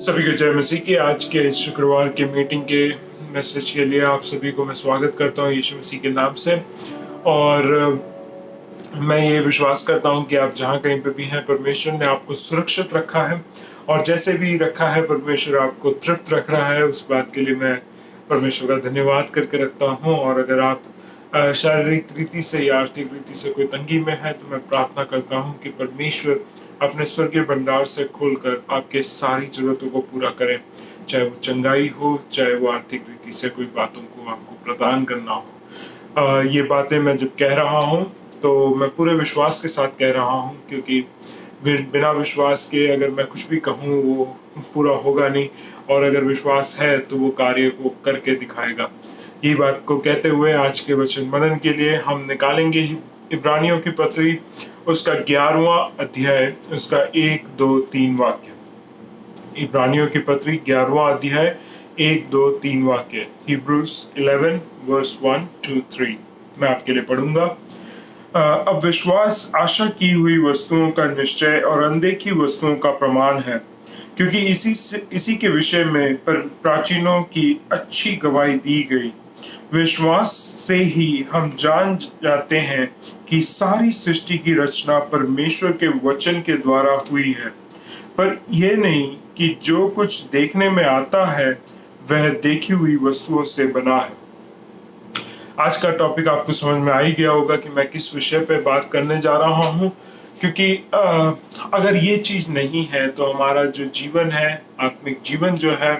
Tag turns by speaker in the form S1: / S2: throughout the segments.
S1: सभी को जय मसीह की। आज के इस शुक्रवार के मीटिंग के मैसेज के लिए आप सभी को मैं स्वागत करता हूं यीशु मसीह के नाम से। और मैं ये विश्वास करता हूं कि आप जहां कहीं पे भी हैं, परमेश्वर ने आपको सुरक्षित रखा है, और जैसे भी रखा है परमेश्वर आपको तृप्त रख रहा है। उस बात के लिए मैं परमेश्वर का धन्यवाद करके रखता हूँ। और अगर आप शारीरिक रीति से या आर्थिक रीति से कोई तंगी में है तो मैं प्रार्थना करता हूँ कि परमेश्वर अपने स्वर्गीय भंडार से खोलकर आपके सारी जरूरतों को पूरा करें, चाहे वो चंगाई हो, चाहे वो आर्थिक रीति से कोई बातों को आपको प्रदान करना हो। ये बातें मैं जब कह रहा हूँ तो मैं पूरे विश्वास के साथ कह रहा हूँ, क्योंकि बिना विश्वास के अगर मैं कुछ भी कहूँ वो पूरा होगा नहीं, और अगर विश्वास है तो वो कार्य को करके दिखाएगा। ये बात को कहते हुए आज के वचन मनन के लिए हम निकालेंगे इब्रानियों की पत्री, उसका 11वां अध्याय, उसका 1, 2, 3 वाक्य। इब्रानियों की पत्री 11वां अध्याय 1, 2, 3 वाक्य। Hebrews 11 verse 1 to 3 मैं आपके लिए पढ़ूंगा। अब विश्वास आशा की हुई वस्तुओं का निश्चय और अनदेखी वस्तुओं का प्रमाण है, क्योंकि इसी के विषय में प्राचीनों की अच्छी गवाही दी गई। विश्वास से ही हम जान जाते हैं कि सारी सृष्टि की रचना परमेश्वर के वचन के द्वारा हुई है, पर यह नहीं कि जो कुछ देखने में आता है वह देखी हुई वस्तुओं से बना है। आज का टॉपिक आपको समझ में आ ही गया होगा कि मैं किस विषय पे बात करने जा रहा हूँ, क्योंकि अगर ये चीज नहीं है तो हमारा जो जीवन है, आत्मिक जीवन जो है,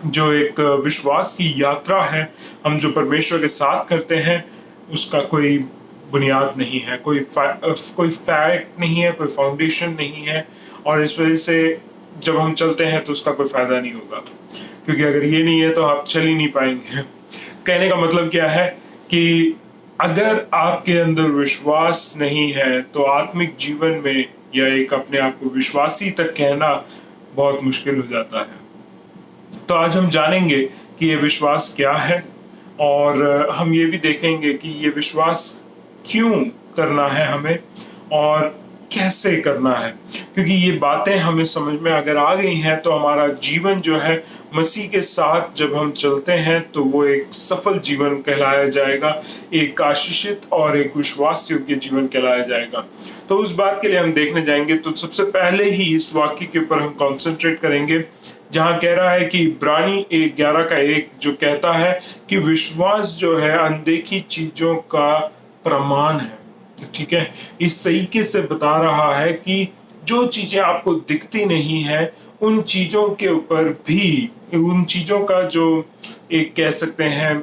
S1: जो एक विश्वास की यात्रा है, हम जो परमेश्वर के साथ करते हैं, उसका कोई बुनियाद नहीं है, कोई फैक्ट नहीं है, कोई फाउंडेशन नहीं है। और इस वजह से जब हम चलते हैं तो उसका कोई फायदा नहीं होगा, क्योंकि अगर ये नहीं है तो आप चल ही नहीं पाएंगे। कहने का मतलब क्या है कि अगर आपके अंदर विश्वास नहीं है तो आत्मिक जीवन में या एक अपने आप को विश्वासी तक कहना बहुत मुश्किल हो जाता है। तो आज हम जानेंगे कि ये विश्वास क्या है, और हम ये भी देखेंगे कि ये विश्वास क्यों करना है हमें और कैसे करना है। क्योंकि ये बातें हमें समझ में अगर आ गई हैं तो हमारा जीवन जो है मसीह के साथ जब हम चलते हैं तो वो एक सफल जीवन कहलाया जाएगा, एक आशीषित और एक विश्वास योग्य जीवन कहलाया जाएगा। तो उस बात के लिए हम देखने जाएंगे। तो सबसे पहले ही इस वाक्य के ऊपर हम कॉन्सेंट्रेट करेंगे, जहां कह रहा है कि इब्रानी 11 का 1 जो कहता है कि विश्वास जो है अनदेखी चीजों का प्रमाण है। ठीक है, इस तरीके से बता रहा है कि जो चीजें आपको दिखती नहीं है उन चीजों के ऊपर भी, उन चीजों का जो एक कह सकते हैं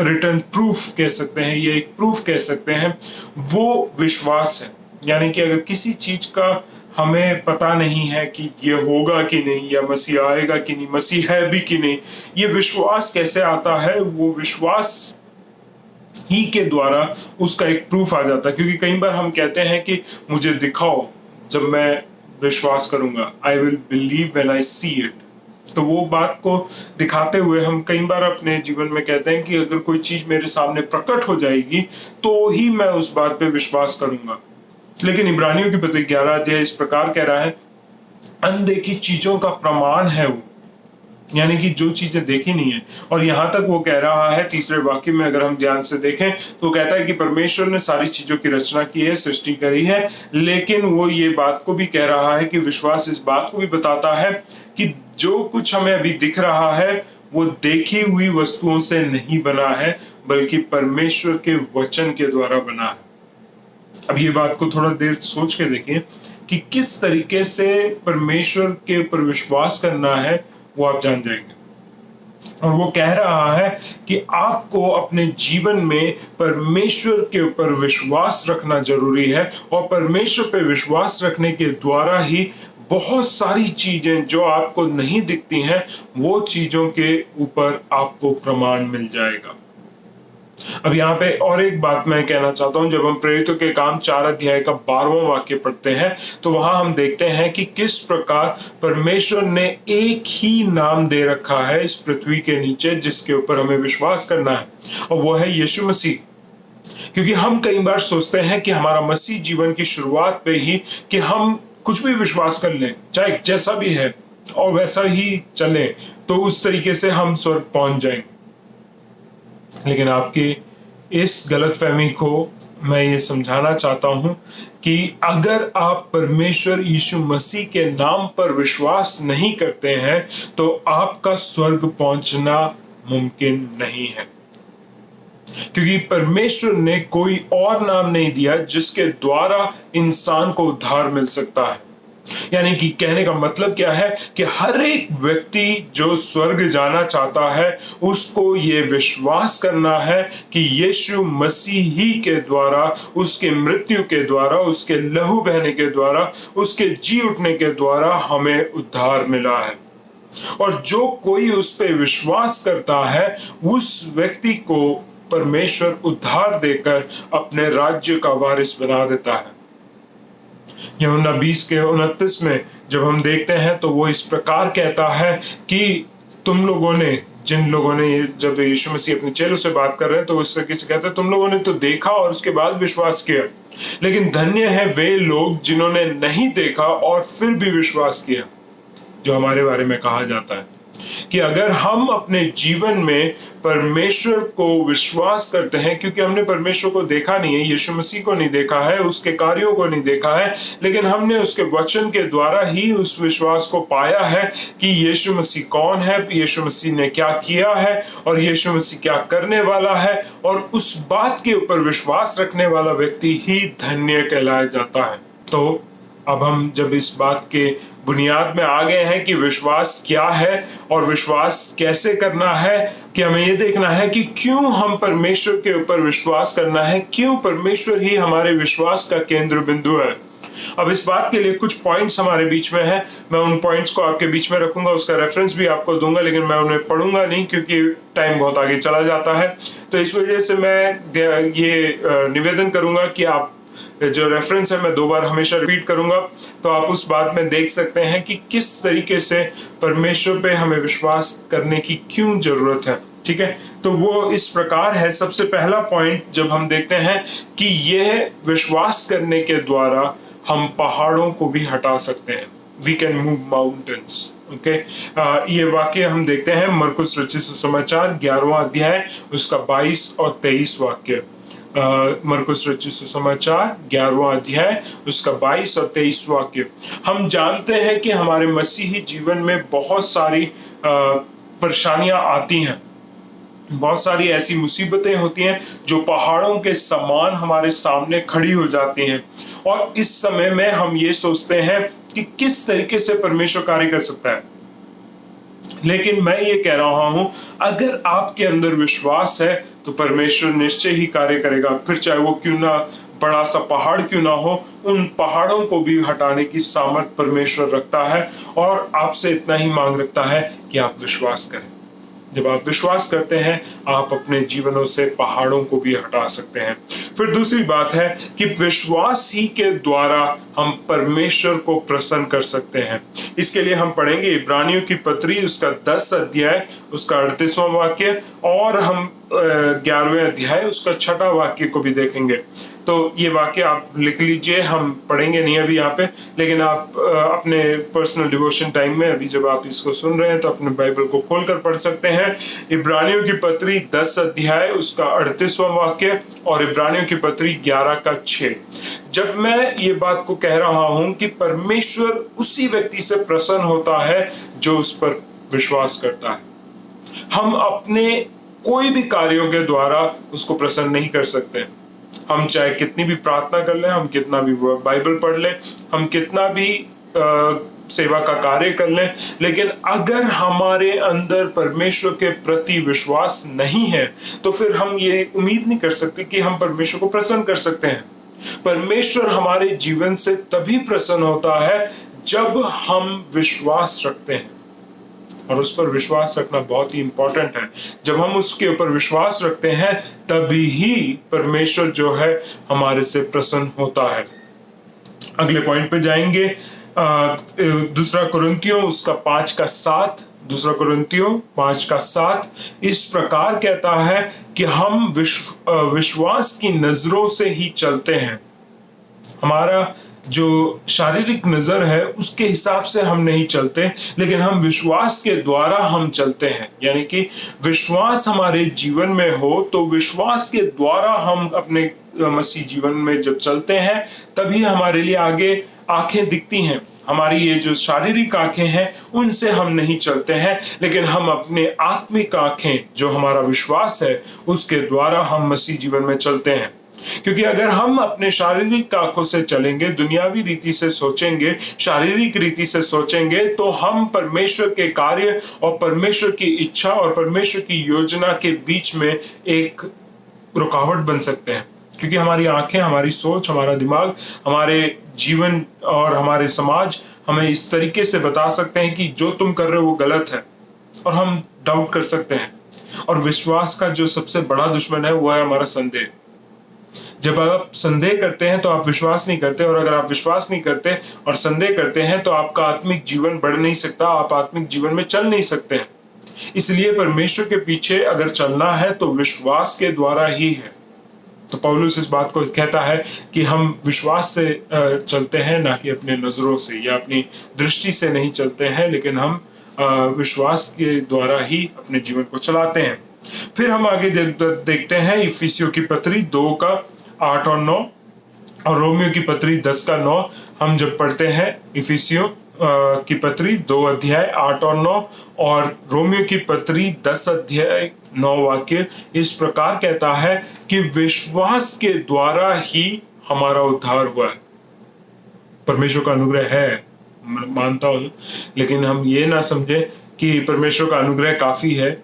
S1: रिटर्न प्रूफ कह सकते हैं, ये एक प्रूफ कह सकते हैं, वो विश्वास है। यानी कि अगर किसी चीज का हमें पता नहीं है कि ये होगा कि नहीं, या मसीह आएगा कि नहीं, मसीह है भी कि नहीं, ये विश्वास कैसे आता है? वो विश्वास ही के द्वारा उसका एक प्रूफ आ जाता है। क्योंकि कई बार हम कहते हैं कि मुझे दिखाओ, जब मैं विश्वास करूंगा, I will believe when I see it. तो वो बात को दिखाते हुए हम कई बार अपने जीवन में कहते हैं कि अगर कोई चीज मेरे सामने प्रकट हो जाएगी तो ही मैं उस बात पे विश्वास करूंगा। लेकिन इब्रानियों की पत्री 11 अध्याय इस प्रकार कह रहा है, अनदेखी चीजों का प्रमाण है वो, यानी कि जो चीजें देखी नहीं है। और यहां तक वो कह रहा है तीसरे वाक्य में, अगर हम ध्यान से देखें तो कहता है कि परमेश्वर ने सारी चीजों की रचना की है, सृष्टि करी है, लेकिन वो ये बात को भी कह रहा है कि विश्वास इस बात को भी बताता है कि जो कुछ हमें अभी दिख रहा है वो देखी हुई वस्तुओं से नहीं बना है, बल्कि परमेश्वर के वचन के द्वारा बना है। अब ये बात को थोड़ा देर सोच के देखिए कि किस तरीके से परमेश्वर के ऊपर विश्वास करना है, वो आप जान जाएंगे। और वो कह रहा है कि आपको अपने जीवन में परमेश्वर के ऊपर विश्वास रखना जरूरी है, और परमेश्वर पे विश्वास रखने के द्वारा ही बहुत सारी चीजें जो आपको नहीं दिखती हैं वो चीजों के ऊपर आपको प्रमाण मिल जाएगा। अब यहाँ पे और एक बात मैं कहना चाहता हूँ, जब हम प्रेरितों के काम 4 अध्याय का 12वां वाक्य पढ़ते हैं तो वहां हम देखते हैं कि किस प्रकार परमेश्वर ने एक ही नाम दे रखा है इस पृथ्वी के नीचे जिसके ऊपर हमें विश्वास करना है, और वो है यीशु मसीह। क्योंकि हम कई बार सोचते हैं कि हमारा मसीह जीवन की शुरुआत पे ही कि हम कुछ भी विश्वास कर लें, चाहे जैसा भी है, और वैसा ही चले तो उस तरीके से हम स्वर्ग पहुंच जाएंगे। लेकिन आपकी इस गलतफहमी को मैं ये समझाना चाहता हूं कि अगर आप परमेश्वर यीशु मसीह के नाम पर विश्वास नहीं करते हैं तो आपका स्वर्ग पहुंचना मुमकिन नहीं है, क्योंकि परमेश्वर ने कोई और नाम नहीं दिया जिसके द्वारा इंसान को उद्धार मिल सकता है। यानी कि कहने का मतलब क्या है कि हर एक व्यक्ति जो स्वर्ग जाना चाहता है उसको ये विश्वास करना है कि यीशु मसीह ही के द्वारा, उसके मृत्यु के द्वारा, उसके लहू बहने के द्वारा, उसके जी उठने के द्वारा हमें उद्धार मिला है। और जो कोई उस पे विश्वास करता है उस व्यक्ति को परमेश्वर उद्धार देकर अपने राज्य का वारिस बना देता है। यूहन्ना 20:29 में जब हम देखते हैं तो वो इस प्रकार कहता है कि तुम लोगों ने, जिन लोगों ने, जब यीशु मसीह अपने चेलों से बात कर रहे हैं तो उस तरीके से कहता है तुम लोगों ने तो देखा और उसके बाद विश्वास किया, लेकिन धन्य है वे लोग जिन्होंने नहीं देखा और फिर भी विश्वास किया। जो हमारे बारे में कहा जाता है कि अगर हम अपने जीवन में परमेश्वर को विश्वास करते हैं, क्योंकि हमने परमेश्वर को देखा नहीं है, यीशु मसीह को नहीं देखा है, उसके कार्यों को नहीं देखा है, लेकिन हमने उसके वचन के द्वारा ही उस विश्वास को पाया है कि यीशु मसीह कौन है, यीशु मसीह ने क्या किया है और यीशु मसीह क्या करने वाला है, और उस बात के ऊपर विश्वास रखने वाला व्यक्ति ही धन्य कहलाया जाता है। तो अब हम जब इस बात के बुनियाद में आ गए हैं कि विश्वास क्या है और विश्वास कैसे करना है, कि हमें ये देखना है कि क्यों हम परमेश्वर के ऊपर विश्वास करना है, क्यों परमेश्वर ही हमारे विश्वास का केंद्र बिंदु है। अब इस बात के लिए कुछ पॉइंट्स हमारे बीच में है, मैं उन पॉइंट्स को आपके बीच में रखूंगा, उसका रेफरेंस भी आपको दूंगा, लेकिन मैं उन्हें पढ़ूंगा नहीं क्योंकि टाइम बहुत आगे चला जाता है। तो इस वजह से मैं ये निवेदन करूंगा कि आप जो रेफरेंस है मैं 2 बार हमेशा रिपीट करूंगा, तो आप उस बात में देख सकते हैं कि किस तरीके से परमेश्वर पे हमें विश्वास करने की क्यों जरूरत है। ठीक है, तो वो इस प्रकार है। सबसे पहला पॉइंट जब हम देखते हैं कि यह विश्वास करने के द्वारा हम पहाड़ों को भी हटा सकते हैं, we can move mountains. Okay, ये वाक्य हम देखते हैं मरकुस रचित सुसमाचार 11वां अध्याय उसका 22 और 23 वाक्य। मरकुस रचित सुसमाचार 11वां अध्याय उसका 22 और 23 वाक्य। हम जानते हैं कि हमारे मसीही जीवन में बहुत सारी परेशानियां आती हैं, बहुत सारी ऐसी मुसीबतें होती हैं जो पहाड़ों के समान हमारे सामने खड़ी हो जाती हैं, और इस समय में हम ये सोचते हैं कि किस तरीके से परमेश्वर कार्य कर सकता है। लेकिन मैं ये कह रहा हूं, अगर आपके अंदर विश्वास है तो परमेश्वर निश्चय ही कार्य करेगा, फिर चाहे वो क्यों ना बड़ा सा पहाड़ क्यों ना हो, उन पहाड़ों को भी हटाने की सामर्थ परमेश्वर रखता है, और आपसे इतना ही मांग रखता है कि आप विश्वास करें। जब आप विश्वास करते हैं आप अपने जीवनों से पहाड़ों को भी हटा सकते हैं। फिर दूसरी बात है कि विश्वास ही के द्वारा हम परमेश्वर को प्रसन्न कर सकते हैं। इसके लिए हम पढ़ेंगे इब्रानियों की पत्री उसका 10 अध्याय उसका 38वां वाक्य, और हम 11वें अध्याय उसका 6वां वाक्य को भी देखेंगे। तो ये वाक्य आप लिख लीजिए, हम पढ़ेंगे नहीं अभी यहाँ पे, लेकिन आप अपने पर्सनल डिवोशन टाइम में अभी जब आप इसको सुन रहे हैं तो अपने बाइबल को खोलकर पढ़ सकते हैं। इब्रानियों की पत्री 10 अध्याय उसका 38वां वाक्य और इब्रानियों की पत्री 11 का 6। जब मैं ये बात को कह रहा हूं कि परमेश्वर उसी व्यक्ति से प्रसन्न होता है जो उस पर विश्वास करता है, हम अपने कोई भी कार्यों के द्वारा उसको प्रसन्न नहीं कर सकते। हम चाहे कितनी भी प्रार्थना कर लें, हम कितना भी बाइबल पढ़ लें, हम कितना भी सेवा का कार्य कर लें, लेकिन अगर हमारे अंदर परमेश्वर के प्रति विश्वास नहीं है तो फिर हम ये उम्मीद नहीं कर सकते कि हम परमेश्वर को प्रसन्न कर सकते हैं। परमेश्वर हमारे जीवन से तभी प्रसन्न होता है जब हम विश्वास रखते हैं, और उस पर विश्वास रखना बहुत ही इंपॉर्टेंट है। जब हम उसके ऊपर विश्वास रखते हैं तभी ही परमेश्वर जो है हमारे से प्रसन्न होता है। अगले पॉइंट पे जाएंगे, दूसरा कुरिन्थियों उसका 5 का 7, दूसरा कुरिन्थियों 5 का 7 इस प्रकार कहता है कि हम विश्वास की नजरों से ही चलते हैं। हमारा जो शारीरिक नजर है उसके हिसाब से हम नहीं चलते, लेकिन हम विश्वास के द्वारा हम चलते हैं। यानी कि विश्वास हमारे जीवन में हो तो विश्वास के द्वारा हम अपने मसीह जीवन में जब चलते हैं तभी हमारे लिए आगे आंखें दिखती हैं। हमारी ये जो शारीरिक आंखें हैं उनसे हम नहीं चलते हैं, लेकिन हम अपने आत्मिक आंखें जो हमारा विश्वास है उसके द्वारा हम मसीह जीवन में चलते हैं। क्योंकि अगर हम अपने शारीरिक आंखों से चलेंगे, दुनियावी रीति से सोचेंगे, शारीरिक रीति से सोचेंगे, तो हम परमेश्वर के कार्य और परमेश्वर की इच्छा और परमेश्वर की योजना के बीच में एक रुकावट बन सकते हैं। क्योंकि हमारी आंखें, हमारी सोच, हमारा दिमाग, हमारे जीवन और हमारे समाज हमें इस तरीके से बता सकते हैं कि जो तुम कर रहे हो वो गलत है, और हम डाउट कर सकते हैं। और विश्वास का जो सबसे बड़ा दुश्मन है वो है हमारा संदेह। जब आप संदेह करते हैं तो आप विश्वास नहीं करते, और अगर आप विश्वास नहीं करते और संदेह करते हैं तो आपका आत्मिक जीवन बढ़ नहीं सकता, आप आत्मिक जीवन में चल नहीं सकते हैं। इसलिए परमेश्वर के पीछे अगर चलना है तो विश्वास के द्वारा ही है। तो पौलुस इस बात को कहता है कि हम विश्वास से चलते हैं, ना कि अपने नजरों से या अपनी दृष्टि से नहीं चलते हैं, लेकिन हम विश्वास के द्वारा ही अपने जीवन को चलाते हैं। फिर हम आगे देखते हैं इफिसियों की पत्री 2 का 8 और 9 और रोमियो की पत्री 10 का 9। हम जब पढ़ते हैं इफिसियों की पत्री 2 अध्याय 8 और 9 और रोमियो की पत्री 10 अध्याय 9 वाक्य इस प्रकार कहता है कि विश्वास के द्वारा ही हमारा उद्धार हुआ है। परमेश्वर का अनुग्रह है, मानता हूं, लेकिन हम ये ना समझे कि परमेश्वर का अनुग्रह काफी है।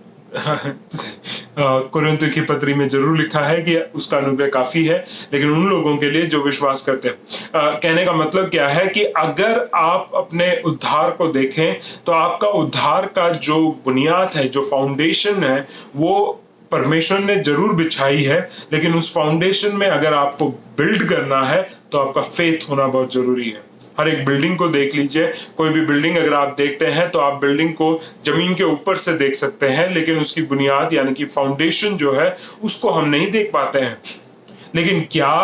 S1: कुरिन्थियों की पत्री में जरूर लिखा है कि उसका अनुग्रह काफी है, लेकिन उन लोगों के लिए जो विश्वास करते हैं। कहने का मतलब क्या है कि अगर आप अपने उद्धार को देखें तो आपका उद्धार का जो बुनियाद है, जो फाउंडेशन है, वो परमेश्वर ने जरूर बिछाई है, लेकिन उस फाउंडेशन में अगर आपको बिल्ड करना है तो आपका फेथ होना बहुत जरूरी है। हर एक बिल्डिंग को देख लीजिए, कोई भी बिल्डिंग अगर आप देखते हैं तो आप बिल्डिंग को जमीन के ऊपर से देख सकते हैं, लेकिन उसकी बुनियाद यानी कि फाउंडेशन जो है उसको हम नहीं देख पाते हैं। लेकिन क्या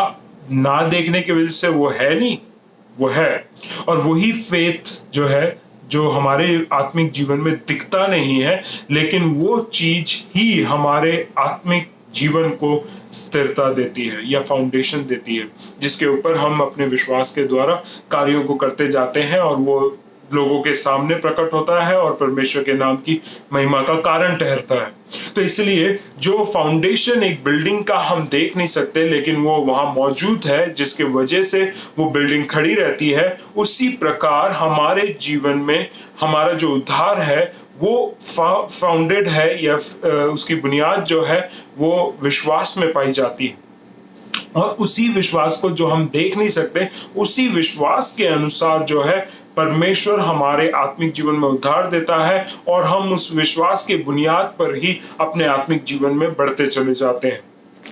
S1: ना देखने की वजह से वो है नहीं? वो है। और वही फेथ जो है, जो हमारे आत्मिक जीवन में दिखता नहीं है, लेकिन वो चीज ही हमारे आत्मिक जीवन को स्थिरता देती है या फाउंडेशन देती है, जिसके ऊपर हम अपने विश्वास के द्वारा कार्यों को करते जाते हैं और वो लोगों के सामने प्रकट होता है और परमेश्वर के नाम की महिमा का कारण ठहरता है। तो इसलिए जो फाउंडेशन एक बिल्डिंग का हम देख नहीं सकते, लेकिन वो वहां मौजूद है जिसके वजह से वो बिल्डिंग खड़ी रहती है, उसी प्रकार हमारे जीवन में हमारा जो उद्धार है वो फाउंडेड है या उसकी बुनियाद जो है वो विश्वास में पाई जाती है। और उसी विश्वास को जो हम देख नहीं सकते, उसी विश्वास के अनुसार जो है परमेश्वर हमारे आत्मिक जीवन में उद्धार देता है, और हम उस विश्वास के बुनियाद पर ही अपने आत्मिक जीवन में बढ़ते चले जाते हैं।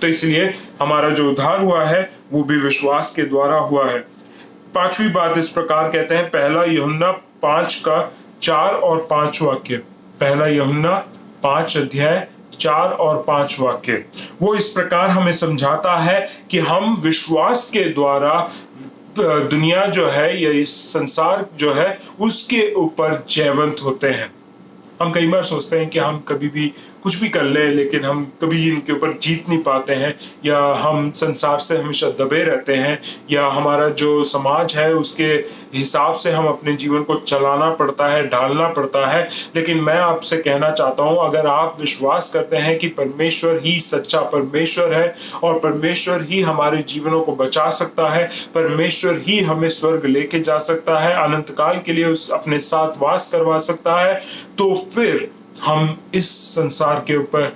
S1: तो इसलिए हमारा जो उद्धार हुआ है वो भी विश्वास के द्वारा हुआ है। 5वीं बात इस प्रकार कहते हैं, पहला यूहन्ना 5 का 4 और 5 वाक्य। पहला यूहन्ना 5 अध्याय 4 और 5 वाक्य वो इस प्रकार हमें समझाता है कि हम विश्वास के द्वारा दुनिया जो है या इस संसार जो है उसके ऊपर जयवंत होते हैं। हम कई बार सोचते हैं कि हम कभी भी कुछ भी कर लें, लेकिन हम कभी इनके ऊपर जीत नहीं पाते हैं, या हम संसार से हमेशा दबे रहते हैं, या हमारा जो समाज है उसके हिसाब से हम अपने जीवन को चलाना पड़ता है, ढालना पड़ता है। लेकिन मैं आपसे कहना चाहता हूं, अगर आप विश्वास करते हैं कि परमेश्वर ही सच्चा परमेश्वर है और परमेश्वर ही हमारे जीवनों को बचा सकता है, परमेश्वर ही हमें स्वर्ग लेके जा सकता है, अनंत काल के लिए उस अपने साथ वास करवा सकता है, तो फिर हम इस संसार के ऊपर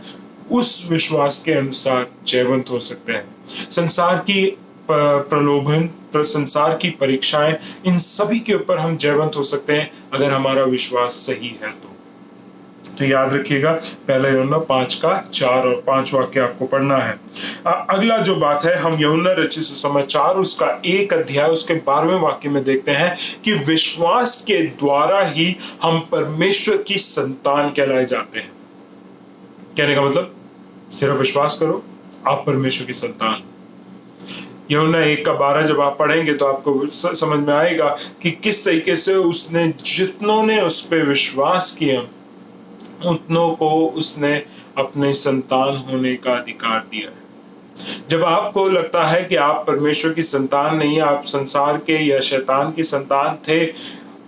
S1: उस विश्वास के अनुसार जयवंत हो सकते हैं। संसार की प्रलोभन, संसार की परीक्षाएं, इन सभी के ऊपर हम जयवंत हो सकते हैं अगर हमारा विश्वास सही है तो याद रखिएगा, पहला यूहन्ना 5 का 4 और 5 वाक्य आपको पढ़ना है। अगला जो बात है, हम यूहन्ना रचित सुसमाचार उसका 1 अध्याय उसके 12वें वाक्य में देखते हैं कि विश्वास के द्वारा ही हम परमेश्वर की संतान कहलाए जाते हैं। कहने का मतलब सिर्फ विश्वास करो, आप परमेश्वर की संतान। यूहन्ना 1:12 जब आप पढ़ेंगे तो आपको समझ में आएगा कि किस तरीके से उसने जितनों ने उस पर विश्वास किया उतनों को उसने अपने संतान होने का अधिकार दिया है। जब आपको लगता है कि आप परमेश्वर की संतान नहीं, आप संसार के या शैतान की संतान थे,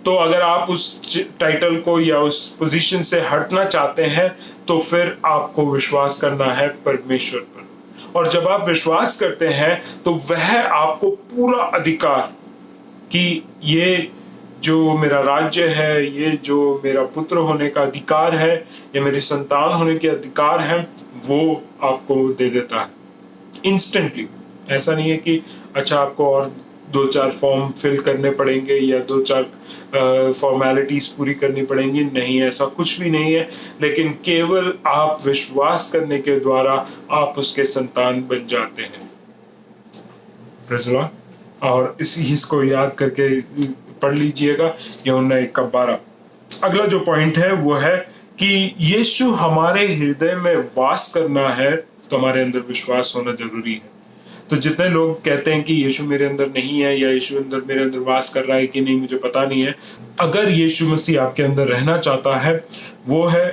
S1: तो अगर आप उस टाइटल को या उस पोजीशन से हटना चाहते हैं तो फिर आपको विश्वास करना है परमेश्वर पर। और जब आप विश्वास करते हैं तो वह आपको पूरा अधिकार कि ये जो मेरा राज्य है, ये जो मेरा पुत्र होने का अधिकार है, ये मेरी संतान होने के अधिकार है, वो आपको दे देता है इंस्टेंटली। ऐसा नहीं है कि अच्छा आपको और 2-4 फॉर्म फिल करने पड़ेंगे या 2-4 फॉर्मेलिटीज पूरी करनी पड़ेंगी, नहीं, ऐसा कुछ भी नहीं है। लेकिन केवल आप विश्वास करने के द्वारा आप उसके संतान बन जाते हैं। Praise the Lord. और इसको याद करके पढ़ लीजिएगा यूहन्ना 1:12। अगला जो पॉइंट है वो है कि यीशु हमारे हृदय में वास करना है तो हमारे अंदर विश्वास होना जरूरी है। तो जितने लोग कहते हैं कि यीशु मेरे अंदर नहीं है या यीशु मेरे अंदर वास कर रहा है कि नहीं मुझे पता नहीं है, अगर यीशु मसीह आपके अंदर रहना चाहता है वो है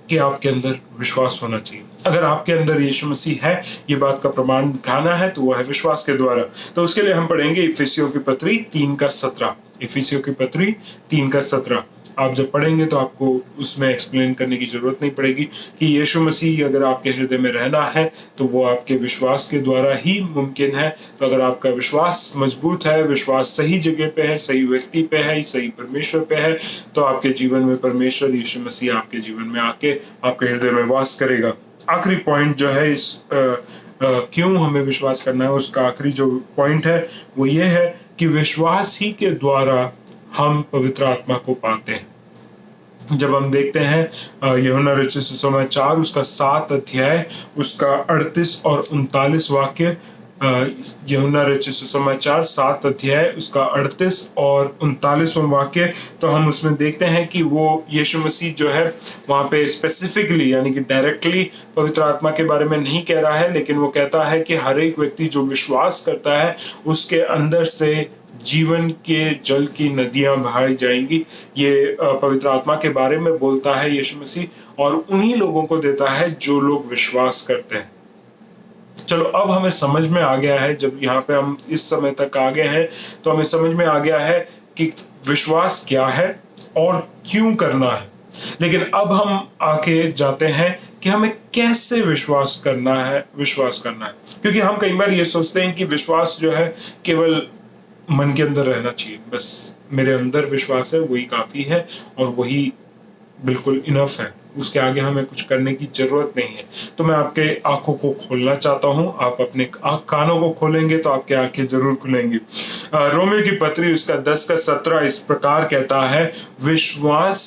S1: कि आपके अंदर विश्वास होना चाहिए। अगर आपके अंदर यीशु मसीह है, ये बात का प्रमाण दिखाना है तो वो है विश्वास के द्वारा। तो उसके लिए हम पढ़ेंगे इफिसियों की पत्री 3:17। इफिसियों की पत्री 3:17 आप जब पढ़ेंगे तो आपको उसमें एक्सप्लेन करने की जरूरत नहीं पड़ेगी कि यीशु मसीह अगर आपके हृदय में रहना है तो वो आपके विश्वास के द्वारा ही मुमकिन है। तो अगर आपका विश्वास मजबूत है, विश्वास सही जगह पे है, सही व्यक्ति पे है, सही परमेश्वर पे है, तो आपके जीवन में परमेश्वर यीशु मसीह आपके जीवन में आके आपके हृदय में वास करेगा। आखिरी पॉइंट जो है इस क्यों हमें विश्वास करना है, उसका आखिरी जो पॉइंट है वो ये है कि विश्वास ही के द्वारा हम पवित्र आत्मा को पाते हैं। जब हम देखते हैं यूहन्ना रचित सुसमाचार उसका 7 अध्याय उसका 38 और 39 वाक्य, यूहन्ना रचित सुसमाचार 7 अध्याय उसका 38 और 39वां वाक्य, तो हम उसमें देखते हैं कि वो यीशु मसीह जो है वहाँ पे स्पेसिफिकली यानी कि डायरेक्टली पवित्र आत्मा के बारे में नहीं कह रहा है, लेकिन वो कहता है कि हर एक व्यक्ति जो विश्वास करता है उसके अंदर से जीवन के जल की नदियां बहाई जाएंगी। ये पवित्र आत्मा के बारे में बोलता है यीशु मसीह, और उन्हीं लोगों को देता है जो लोग विश्वास करते हैं। चलो अब हमें समझ में आ गया है, जब यहाँ पे हम इस समय तक आ गए हैं तो हमें समझ में आ गया है कि विश्वास क्या है और क्यों करना है। लेकिन अब हम आके जाते हैं कि हमें कैसे विश्वास करना है। क्योंकि हम कई बार ये सोचते हैं कि विश्वास जो है केवल मन के अंदर रहना चाहिए, बस मेरे अंदर विश्वास है वही काफी है और वही बिल्कुल इनफ है, उसके आगे हमें कुछ करने की जरूरत नहीं है। तो मैं आपके आंखों को खोलना चाहता हूं, आप अपने कानों को खोलेंगे तो आपके आंखें जरूर खुलेंगी। रोमियो की पत्री उसका 10:17 इस प्रकार कहता है, विश्वास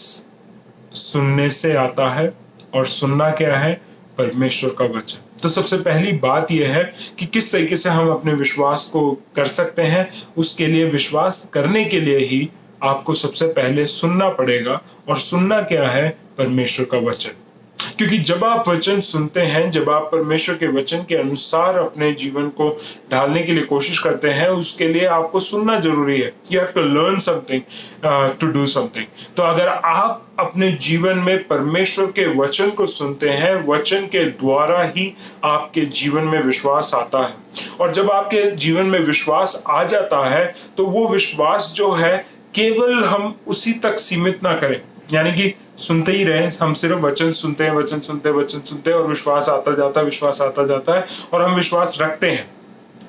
S1: सुनने से आता है और सुनना क्या है, परमेश्वर का वचन। तो सबसे पहली बात यह है कि किस तरीके से हम अपने विश्वास को कर सकते हैं। उसके लिए विश्वास करने के लिए ही आपको सबसे पहले सुनना पड़ेगा, और सुनना क्या है, परमेश्वर का वचन। क्योंकि जब आप वचन सुनते हैं, जब आप परमेश्वर के वचन के अनुसार अपने जीवन को ढालने के लिए कोशिश करते हैं, उसके लिए आपको सुनना जरूरी है। You have to learn something to do something. तो अगर आप अपने जीवन में परमेश्वर के वचन को सुनते हैं, वचन के द्वारा ही आपके जीवन में विश्वास आता है। और जब आपके जीवन में विश्वास आ जाता है तो वो विश्वास जो है केवल हम उसी तक सीमित ना करें, यानी कि सुनते ही रहे, हम सिर्फ वचन सुनते हैं और विश्वास आता जाता है और हम विश्वास रखते हैं।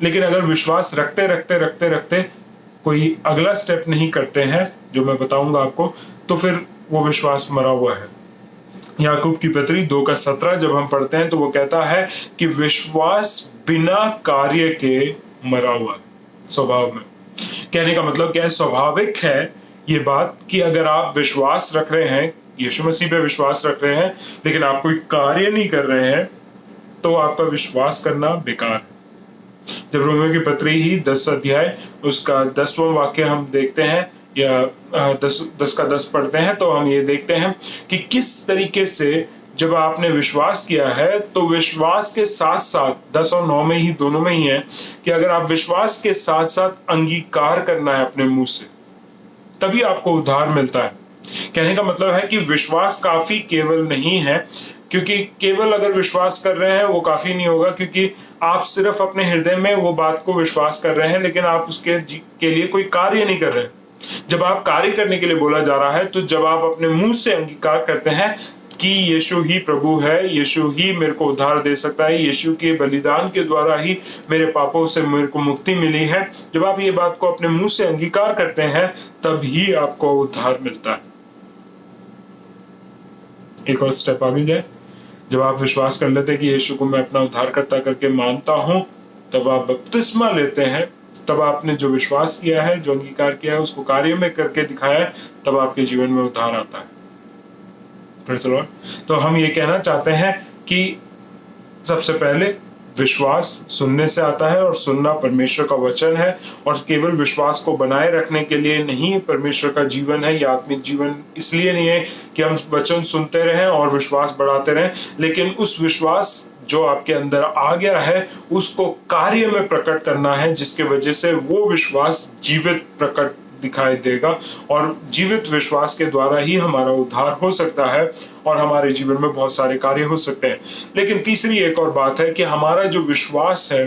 S1: लेकिन अगर विश्वास रखते कोई अगला स्टेप नहीं करते हैं जो मैं बताऊंगा आपको, तो फिर वो विश्वास मरा हुआ है। याकूब की पत्री 2:17 जब हम पढ़ते हैं तो वो कहता है कि विश्वास बिना कार्य के मरा हुआ स्वभाव में। कहने का मतलब क्या है, स्वाभाविक है ये बात कि अगर आप विश्वास रख रहे हैं, यीशु मसीह पे विश्वास रख रहे हैं, लेकिन आप कोई कार्य नहीं कर रहे हैं, तो आपका विश्वास करना बेकार है। जब रोमियो की पत्री ही 10 अध्याय उसका 10वां वाक्य हम देखते हैं, या 10 का 10 पढ़ते हैं, तो हम ये देखते हैं कि किस तरीके से जब आपने विश्वास किया है तो विश्वास के साथ साथ 10 और 9 में ही दोनों में ही है कि अगर आप विश्वास के साथ साथ अंगीकार करना है अपने मुंह से, तभी आपको उद्धार मिलता है। कहने का मतलब है कि विश्वास काफी केवल नहीं है, क्योंकि केवल अगर विश्वास कर रहे हैं वो काफी नहीं होगा, क्योंकि आप सिर्फ अपने हृदय में वो बात को विश्वास कर रहे हैं लेकिन आप उसके के लिए कोई कार्य नहीं कर रहे हैं। जब आप कार्य करने के लिए बोला जा रहा है, तो जब आप अपने मुंह से अंगीकार करते हैं कि यीशु ही प्रभु है, यीशु ही मेरे को उद्धार दे सकता है, यीशु के बलिदान के द्वारा ही मेरे पापों से मेरे को मुक्ति मिली है, जब आप ये बात को अपने मुंह से अंगीकार करते हैं तभी आपको उद्धार मिलता है। एक और स्टेप आगे जाए, जब आप विश्वास कर लेते हैं कि यीशु को मैं अपना उद्धारकर्ता करके मानता हूं, तब आप बपतिस्मा लेते हैं। तब आपने जो विश्वास किया है, जो अंगीकार किया है, उसको कार्य में करके दिखाया है, तब आपके जीवन में उद्धार आता है। Praise the Lord. तो हम ये कहना चाहते हैं कि सबसे पहले विश्वास सुनने से आता है और सुनना परमेश्वर का वचन है, और केवल विश्वास को बनाए रखने के लिए नहीं परमेश्वर का जीवन है, या आत्मिक जीवन इसलिए नहीं है कि हम वचन सुनते रहें और विश्वास बढ़ाते रहें, लेकिन उस विश्वास जो आपके अंदर आ गया है उसको कार्य में प्रकट करना है, जिसके वजह से वो विश्वास जीवित प्रकट दिखाई देगा, और जीवित विश्वास के द्वारा ही हमारा उद्धार हो सकता है और हमारे जीवन में बहुत सारे कार्य हो सकते हैं। लेकिन तीसरी एक और बात है कि हमारा जो विश्वास है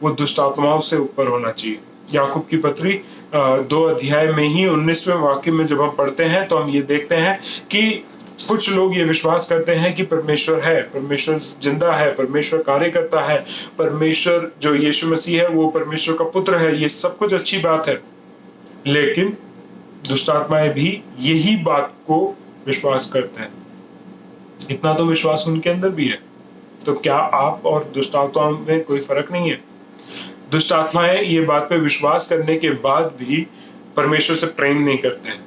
S1: वो दुष्ट आत्माओं से ऊपर होना चाहिए। याकूब की पत्री 2 अध्याय में ही 19वें वाक्य में जब हम पढ़ते हैं तो हम ये देखते हैं कि कुछ लोग ये विश्वास करते हैं कि परमेश्वर है, परमेश्वर जिंदा है, परमेश्वर कार्य करता है, परमेश्वर जो यीशु मसीह है वो परमेश्वर का पुत्र है। ये सब कुछ अच्छी बात है, लेकिन दुष्ट आत्माएं भी यही बात को विश्वास करते हैं। इतना तो विश्वास उनके अंदर भी है। तो क्या आप और दुष्ट आत्माओं में कोई फर्क नहीं है? दुष्ट आत्माएं ये बात पे विश्वास करने के बाद भी परमेश्वर से प्रेम नहीं करते हैं,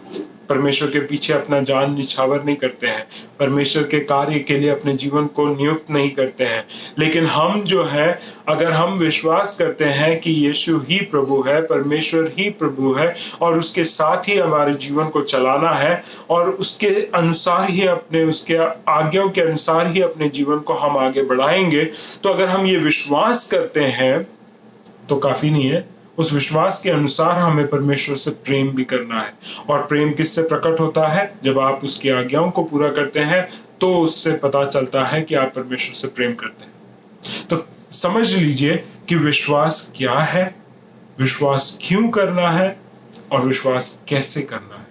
S1: परमेश्वर के पीछे अपना जान निछावर नहीं करते हैं, परमेश्वर के कार्य के लिए अपने जीवन को नियुक्त नहीं करते हैं। लेकिन हम जो है, अगर हम विश्वास करते हैं कि यीशु ही प्रभु है, परमेश्वर ही प्रभु है, और उसके साथ ही हमारे जीवन को चलाना है और उसके अनुसार ही उसके आज्ञाओं के अनुसार ही अपने जीवन को हम आगे बढ़ाएंगे, तो अगर हम ये विश्वास करते हैं तो काफी नहीं है, उस विश्वास के अनुसार हमें परमेश्वर से प्रेम भी करना है। और प्रेम किससे प्रकट होता है? जब आप उसकी आज्ञाओं को पूरा करते हैं तो उससे पता चलता है कि आप परमेश्वर से प्रेम करते हैं। तो समझ लीजिए कि विश्वास क्या है, विश्वास क्यों करना है और विश्वास कैसे करना है।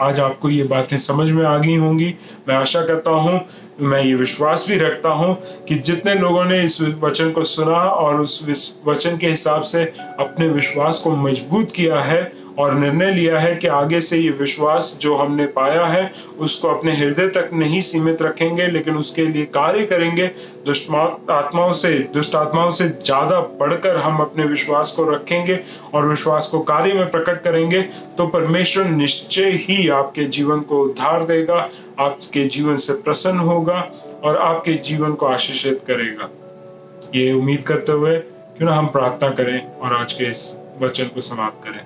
S1: आज आपको ये बातें समझ में आ गई होंगी, मैं आशा करता हूँ, मैं ये विश्वास भी रखता हूँ कि जितने लोगों ने इस वचन को सुना और उस वचन के हिसाब से अपने विश्वास को मजबूत किया है और निर्णय लिया है कि आगे से ये विश्वास जो हमने पाया है उसको अपने हृदय तक नहीं सीमित रखेंगे, लेकिन उसके लिए कार्य करेंगे, दुष्ट आत्माओं से ज्यादा बढ़कर हम अपने विश्वास को रखेंगे और विश्वास को कार्य में प्रकट करेंगे, तो परमेश्वर निश्चय ही आपके जीवन को उद्धार देगा, आपके जीवन से प्रसन्न होगा और आपके जीवन को आशीषित करेगा। ये उम्मीद करते हुए क्यों ना हम प्रार्थना करें और आज के इस वचन को समाप्त करें।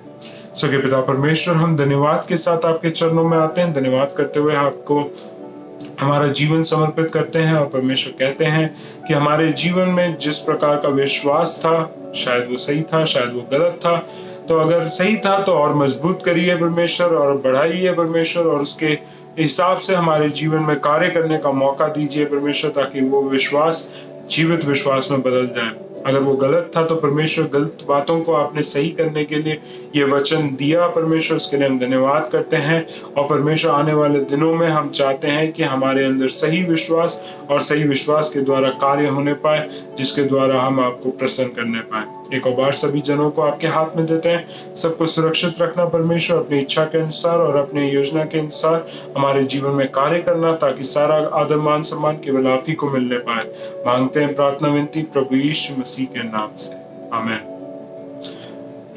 S1: स्वर्गीय पिता परमेश्वर, हम धन्यवाद के साथ आपके चरणों में आते हैं, धन्यवाद करते हुए आपको हमारा जीवन समर्पित करते हैं और परमेश्वर कहते हैं कि हमारे जीवन में जिस प्रकार का विश्वास था, शायद वो सही था, शायद वो गलत था, तो अगर सही था तो और मजबूत करिए परमेश्वर और बढ़ाइए परमेश्वर, और उसके हिसाब से हमारे जीवन में कार्य करने का मौका दीजिए परमेश्वर, ताकि वो विश्वास जीवित विश्वास में बदल जाए। अगर वो गलत था तो परमेश्वर गलत बातों को आपने सही करने के लिए ये वचन दिया परमेश्वर, उसके लिए हम धन्यवाद करते हैं। और परमेश्वर आने वाले दिनों में हम चाहते हैं कि हमारे अंदर सही विश्वास और सही विश्वास के द्वारा कार्य होने पाए, जिसके द्वारा हम आपको प्रसन्न करने पाए। एक और बार सभी जनों को आपके हाथ में देते हैं, सबको सुरक्षित रखना परमेश्वर, अपनी इच्छा के अनुसार और अपनी योजना के अनुसार हमारे जीवन में कार्य करना, ताकि सारा आदर मान सम्मान केवल आप ही को मिलने पाए। मांगते हैं प्रार्थना विनती प्रभु यीशु मसीह के नाम से, आमीन।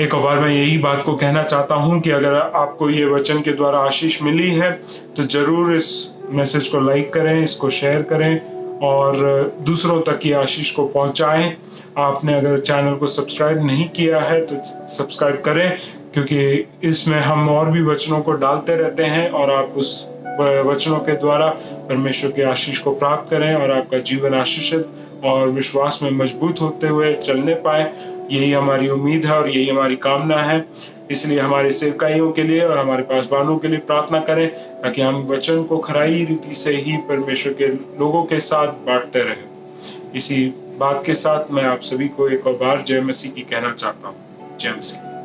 S1: एक और बार मैं यही बात को कहना चाहता हूं कि अगर आपको ये वचन के द्वारा आशीष मिली है तो जरूर इस मैसेज को लाइक करें, इसको शेयर करें और दूसरों तक ये आशीष को पहुंचाएं। आपने अगर चैनल को सब्सक्राइब नहीं किया है तो सब्सक्राइब करें, क्योंकि इसमें हम और भी वचनों को डालते रहते हैं और आप उस वचनों के द्वारा परमेश्वर के आशीष को प्राप्त करें और आपका जीवन आशीषित और विश्वास में मजबूत होते हुए चलने पाए। यही हमारी उम्मीद है और यही हमारी कामना है। इसलिए हमारे सेवकाइयों के लिए और हमारे पासवानों के लिए प्रार्थना करें, ताकि हम वचन को खराई रीति से ही परमेश्वर के लोगों के साथ बांटते रहें। इसी बात के साथ मैं आप सभी को एक और बार जय मसीह की कहना चाहता हूँ। जय मसीह।